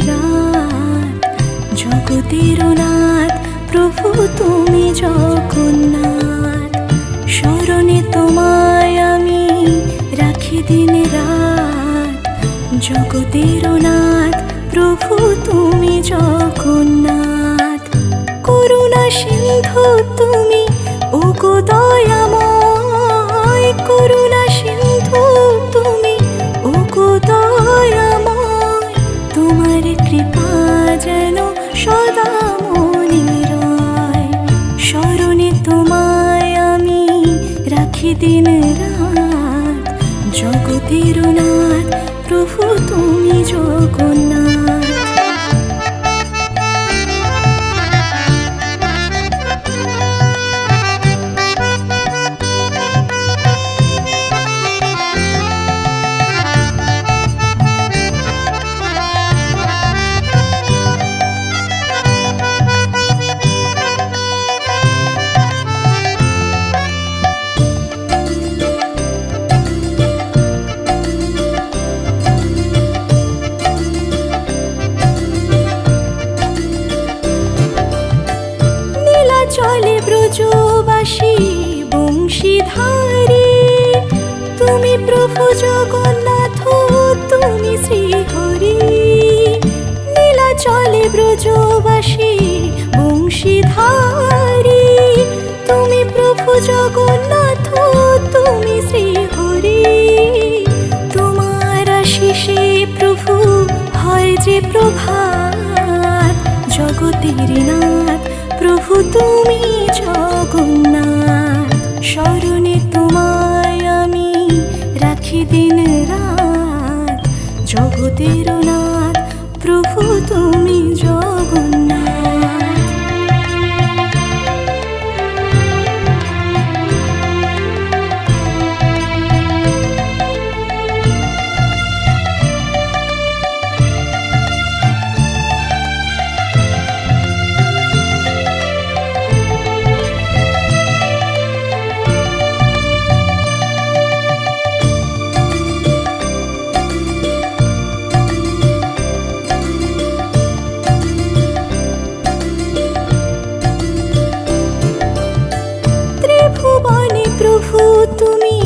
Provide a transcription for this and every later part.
রাত, জগতের নাথ প্রভু তুমি জগন্নাথ। স্মরণে তোমায় আমি রাখি দিন রাত, জগতের নাথ প্রভু তুমি জগন্নাথ। করুণা সিন্ধু তুমি ওগো দয়াময়, করুণা সিন্ধু তুমি ওগো দয়াময়। তোমার কৃপা যেন সদা মনে রয়, স্মরণে তোমায় আমি রাখি দিন রাত, জগতের নাথ প্রভু তুমি জগন্নাথ। চলে ব্রজবাসী বংশীধারী, তুমি প্রভু জগন্নাথ তুমি শ্রীহরি। নীলা চলে ব্রজবাসী বংশীধারী, তুমি প্রভু জগন্নাথ তুমি শ্রীহরি। তোমার আশিসে প্রভু হয় যে প্রভাত, জগতের নাথ প্রভু তুমি জগন্নাথ। স্মরণে তোমায় আমি রাখি দিন রাত, জগতের নাথ প্রভু তুমি জগন্নাথ। প্রভু তুমি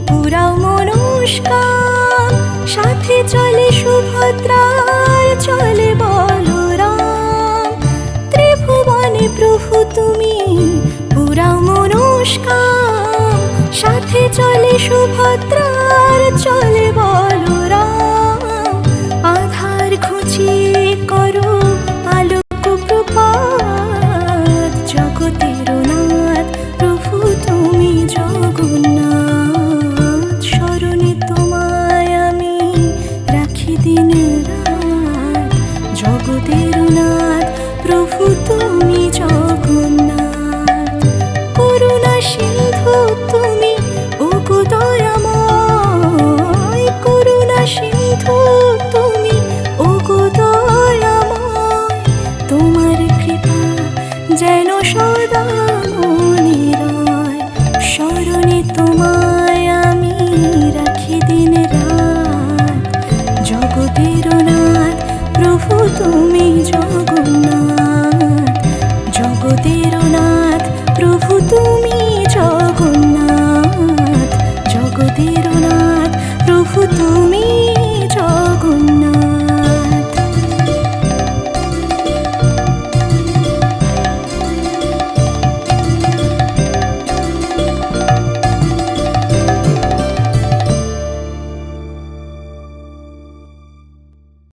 পুরাও মনস্কাম, সাথে চলে সুভদ্রার চলে বলরাম। ত্রিভুবনে প্রভু তুমি পুরাও মনস্কাম, সাথে চলে সুভদ্রার চলে বলরাম। আধার ঘুচিয়ে করো আলোক প্রপাত, জগতের নাথ প্রভু তুমি জগন্নাথ। স্মরণে তোমায় আমি রাখি দিন রাত, জগতের নাথ প্রভু তুমি জগন্নাথ। করুণা সিন্ধু তুমি ওগো দয়াময়, করুণা সিন্ধু তুমি ওগো দয়াময়। তোমার কৃপা যেন সদা মনে রয়, স্মরণে তোমায় আমি রাখি দিন রাত, জগতের নাথ প্রভু তুমি জগন্নাথ।